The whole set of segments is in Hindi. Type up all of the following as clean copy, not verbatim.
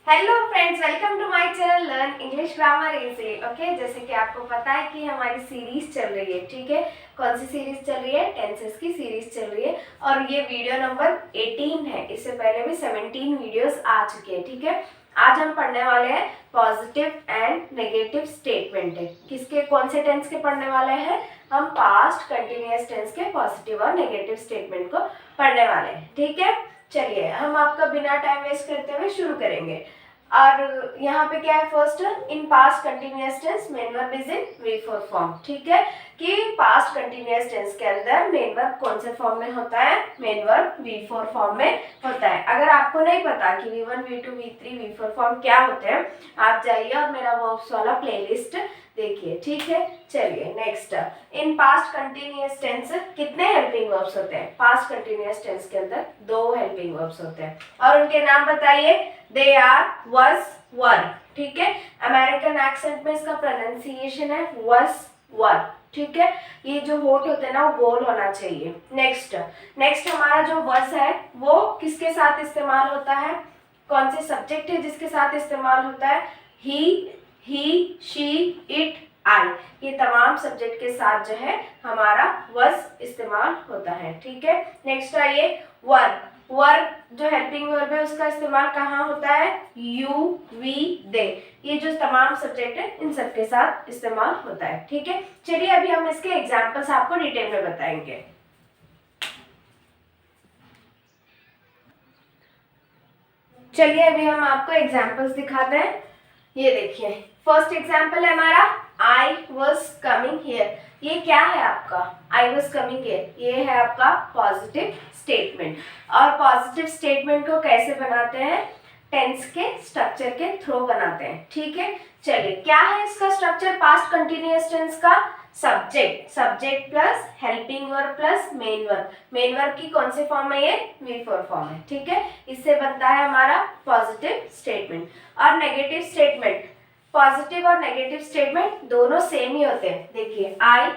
Hello friends, welcome to my channel learn English grammar easily. Okay, जैसे कि आपको पता है कि हमारी सीरीज चल रही है। ठीक है, कौन सी सीरीज चल रही है? टेंसेस की सीरीज चल रही है और ये वीडियो नंबर 18 है। इससे पहले भी 17 वीडियोस आ चुके हैं। ठीक है, आज हम पढ़ने वाले हैं पॉजिटिव एंड नेगेटिव स्टेटमेंट है। किसके, कौन से टेंस के पढ़ने वाले हैं? हम पास्ट कंटिन्यूअस टेंस के पॉजिटिव और नेगेटिव स्टेटमेंट को पढ़ने वाले हैं। ठीक है, चलिए हम आपका बिना टाइम वेस्ट करते हुए शुरू करेंगे। और यहाँ पे क्या है? First, in past continuous tense main verb is in V4 form. ठीक है, कि पास्ट कंटिन्यूअस टेंस के अंदर मेन वर्ब कौन से फॉर्म में होता है? मेन वर्ब V4 फॉर्म में होता है। अगर आपको नहीं पता कि V1 V2 V3 V4 form क्या होते हैं, आप जाइए और मेरा वर्ब्स वाला प्लेलिस्ट देखिए। ठीक है, चलिए next, in past continuous tense कितने हेल्पिंग वर्ब्स होते हैं? पास्ट कंटिन्यूअस टेंस के अंदर 2 हेल्पिंग वर्ब्स होते हैं और उनके नाम बताइए। They are, was, were। ठीक है, अमेरिकन एक्सेंट में इसका प्रोनाउंसिएशन है was, were। ठीक है, ये जो होठ होते हैं ना वो गोल होना चाहिए। नेक्स्ट हमारा जो was है वो किसके साथ इस्तेमाल होता है? कौन से सब्जेक्ट है जिसके साथ इस्तेमाल होता है? ही, शी, इट, आई। ये तमाम सब्जेक्ट के साथ जो है हमारा was इस्तेमाल होता है। ठीक है, नेक्स्ट आइए वर जो हेल्पिंग वर्ब है उसका इस्तेमाल कहाँ होता है? यू, वी, दे। ये जो तमाम सब्जेक्ट है इन सब के साथ इस्तेमाल होता है। ठीक है, चलिए अभी हम इसके एग्जांपल्स आपको डिटेल में बताएंगे। चलिए अभी हम आपको एग्जांपल्स दिखाते हैं। ये देखिए, फर्स्ट एग्जांपल है हमारा आई वॉज कमिंग हियर। ये क्या है आपका? आई वॉज कमिंग हियर, ये है आपका पॉजिटिव स्टेटमेंट। और पॉजिटिव स्टेटमेंट को कैसे बनाते हैं? टेंस के स्ट्रक्चर के थ्रू बनाते हैं। ठीक है, चलिए क्या है इसका स्ट्रक्चर पास्ट कंटिन्यूअस टेंस का? Subject plus helping verb plus main verb. Main verb की कौन सी फॉर्म है? ये V4 फॉर्म है। ठीक है, इससे बनता है हमारा पॉजिटिव स्टेटमेंट। और नेगेटिव स्टेटमेंट, पॉजिटिव और नेगेटिव स्टेटमेंट दोनों सेम ही होते हैं। देखिए, आई,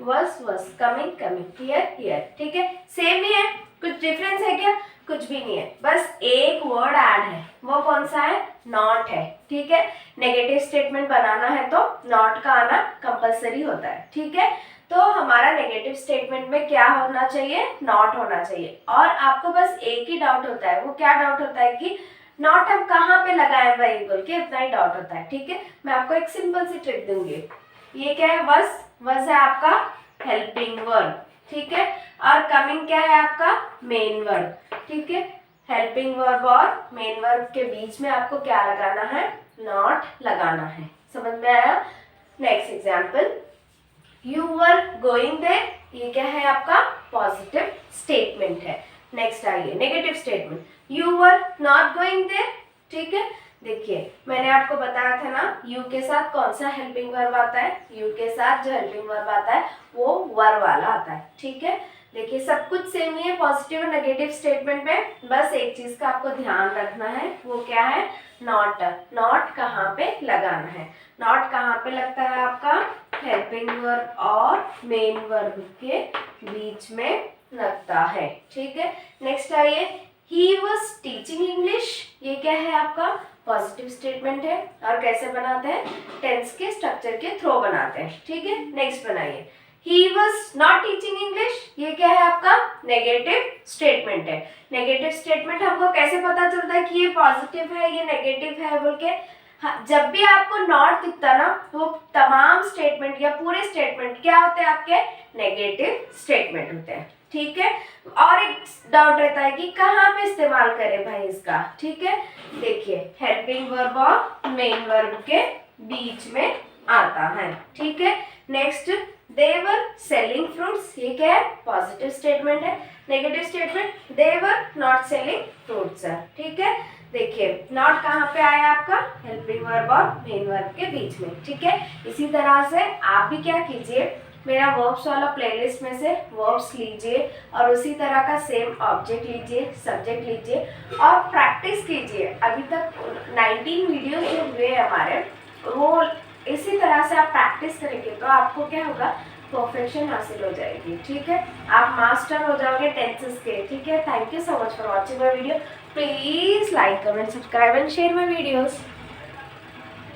was, कमिंग, हियर। ठीक है, सेम ही है, कुछ डिफरेंस है क्या? कुछ भी नहीं है, बस एक वर्ड ऐड है। वो कौन सा है? नॉट है। ठीक है, नेगेटिव स्टेटमेंट बनाना है तो नॉट का आना कंपलसरी होता है। ठीक है, तो हमारा नेगेटिव स्टेटमेंट में क्या होना चाहिए? नॉट होना चाहिए। और आपको बस एक ही डाउट होता है, वो क्या डाउट होता है कि नॉट हम कहाँ पे लगाए भाई बोल के, इतना ही डाउट होता है। ठीक है, मैं आपको एक सिंपल सी ट्रिक दूंगी। ये क्या है? was है आपका हेल्पिंग वर्ब। ठीक है, और कमिंग क्या है आपका? Main verb. ठीक है, हेल्पिंग वर्ब और मेन वर्ब के बीच में आपको क्या लगाना है? नॉट लगाना है। समझ में आया? Next example, you were going there. ये क्या है आपका? पॉजिटिव स्टेटमेंट है। नेक्स्ट आइए negative statement, you were not going there. ठीक है, देखिए मैंने आपको बताया था ना, यू के साथ कौन सा हेल्पिंग वर्ब आता है? यू के साथ जो हेल्पिंग वर्ब आता है वो वर वाला आता है। ठीक है, देखिए सब कुछ सेम ही है पॉजिटिव और नेगेटिव स्टेटमेंट में, बस एक चीज का आपको ध्यान रखना है, वो क्या है? नॉट। नॉट कहाँ पे लगाना है? नॉट कहाँ पे लगता है आपका? हेल्पिंग वर्ब और मेन वर्ब के बीच में लगता है। ठीक है, नेक्स्ट आइए, ही वॉज टीचिंग इंग्लिश। ये क्या है आपका? पॉजिटिव स्टेटमेंट है। और कैसे बनाते हैं? टेंस के स्ट्रक्चर के थ्रू बनाते हैं। ठीक है, नेक्स्ट बनाइए, he was not teaching English. ये क्या है आपका? नेगेटिव स्टेटमेंट है। नेगेटिव स्टेटमेंट हमको कैसे पता चलता है कि ये पॉजिटिव है ये नेगेटिव है बोल के? हाँ, जब भी आपको नॉट दिखता ना, वो तमाम स्टेटमेंट या पूरे स्टेटमेंट क्या होते हैं आपके? नेगेटिव स्टेटमेंट होते हैं। ठीक है, और एक डाउट रहता है कि कहाँ पे इस्तेमाल करें भाई इसका। ठीक है, देखिए हेल्पिंग वर्ब और मेन वर्ब के बीच में आता है। ठीक है, नेक्स्ट, दे वर सेलिंग फ्रूट्स। ये क्या है? पॉजिटिव स्टेटमेंट है। Negative statement, they were not selling fruits. ठीक है, देखिए नॉट कहाँ पे आया आपका? हेल्पिंग वर्ब और मेन वर्ब के बीच में। ठीक है, इसी तरह से आप भी क्या कीजिए, मेरा वर्ब्स वाला प्लेलिस्ट में से वर्ब्स लीजिए और उसी तरह का सेम ऑब्जेक्ट लीजिए, सब्जेक्ट लीजिए और प्रैक्टिस कीजिए। अभी तक 19 वीडियोस जो हुए हमारे, वो इसी तरह से आप प्रैक्टिस करेंगे तो आपको क्या होगा? परफेक्शन हासिल हो जाएगी, ठीक है। आप मास्टर हो जाओगे टेंसेस के, ठीक है। Thank you so much for watching my video. Please like, comment, subscribe and share my videos.